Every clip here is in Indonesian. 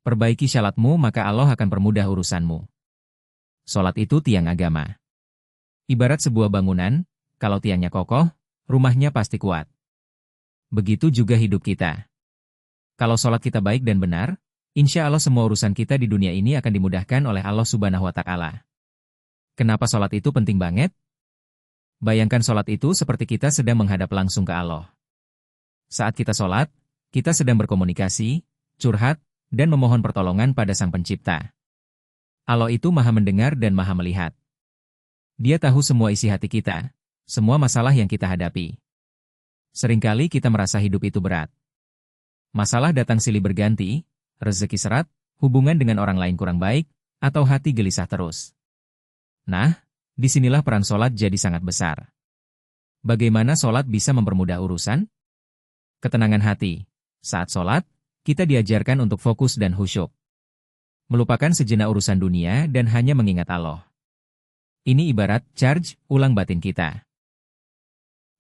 Perbaiki syalatmu maka Allah akan permudah urusanmu. Sholat itu tiang agama. Ibarat sebuah bangunan, kalau tiangnya kokoh, rumahnya pasti kuat. Begitu juga hidup kita. Kalau sholat kita baik dan benar, insya Allah semua urusan kita di dunia ini akan dimudahkan oleh Allah Subhanahu wa Ta'ala. Kenapa sholat itu penting banget? Bayangkan sholat itu seperti kita sedang menghadap langsung ke Allah. Saat kita sholat, kita sedang berkomunikasi, curhat, dan memohon pertolongan pada Sang Pencipta. Allah itu Maha mendengar dan Maha melihat. Dia tahu semua isi hati kita, semua masalah yang kita hadapi. Seringkali kita merasa hidup itu berat. Masalah datang silih berganti, rezeki seret, hubungan dengan orang lain kurang baik, atau hati gelisah terus. Nah, disinilah peran sholat jadi sangat besar. Bagaimana sholat bisa mempermudah urusan? Ketenangan hati. Saat sholat, kita diajarkan untuk fokus dan khusyuk. Melupakan sejenak urusan dunia dan hanya mengingat Allah. Ini ibarat charge ulang batin kita.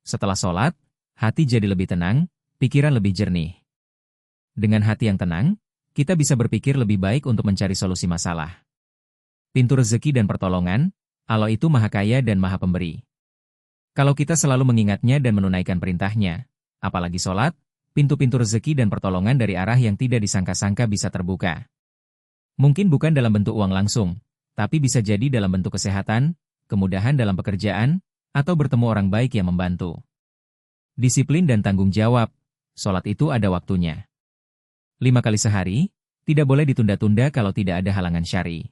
Setelah sholat, hati jadi lebih tenang, pikiran lebih jernih. Dengan hati yang tenang, kita bisa berpikir lebih baik untuk mencari solusi masalah. Pintu rezeki dan pertolongan, Allah itu Maha Kaya dan Maha Pemberi. Kalau kita selalu mengingatnya dan menunaikan perintahnya, apalagi sholat, pintu-pintu rezeki dan pertolongan dari arah yang tidak disangka-sangka bisa terbuka. Mungkin bukan dalam bentuk uang langsung, tapi bisa jadi dalam bentuk kesehatan, kemudahan dalam pekerjaan, atau bertemu orang baik yang membantu. Disiplin dan tanggung jawab, sholat itu ada waktunya. 5 kali sehari, tidak boleh ditunda-tunda kalau tidak ada halangan syar'i.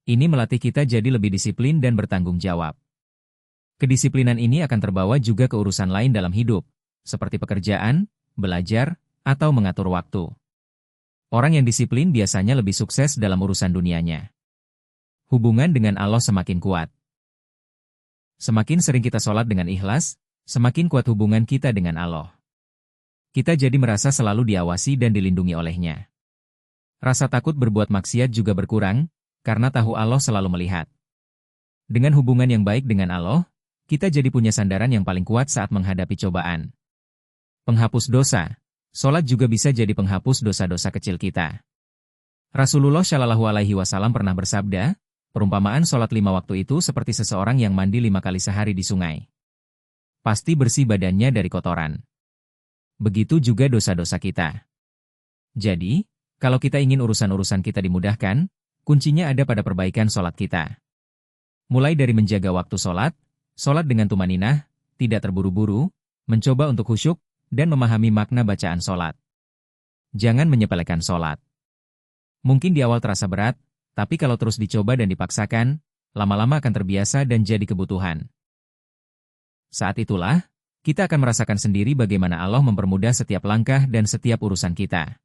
Ini melatih kita jadi lebih disiplin dan bertanggung jawab. Kedisiplinan ini akan terbawa juga ke urusan lain dalam hidup, seperti pekerjaan, belajar, atau mengatur waktu. Orang yang disiplin biasanya lebih sukses dalam urusan dunianya. Hubungan dengan Allah semakin kuat. Semakin sering kita sholat dengan ikhlas, semakin kuat hubungan kita dengan Allah. Kita jadi merasa selalu diawasi dan dilindungi olehnya. Rasa takut berbuat maksiat juga berkurang, karena tahu Allah selalu melihat. Dengan hubungan yang baik dengan Allah, kita jadi punya sandaran yang paling kuat saat menghadapi cobaan. Penghapus dosa. Sholat juga bisa jadi penghapus dosa-dosa kecil kita. Rasulullah Shallallahu Alaihi Wasallam pernah bersabda, perumpamaan sholat 5 waktu itu seperti seseorang yang mandi 5 kali sehari di sungai. Pasti bersih badannya dari kotoran. Begitu juga dosa-dosa kita. Jadi, kalau kita ingin urusan-urusan kita dimudahkan, kuncinya ada pada perbaikan sholat kita. Mulai dari menjaga waktu sholat dengan tumaninah, tidak terburu-buru, mencoba untuk khusyuk, dan memahami makna bacaan sholat. Jangan menyepelekan sholat. Mungkin di awal terasa berat, tapi kalau terus dicoba dan dipaksakan, lama-lama akan terbiasa dan jadi kebutuhan. Saat itulah, kita akan merasakan sendiri bagaimana Allah mempermudah setiap langkah dan setiap urusan kita.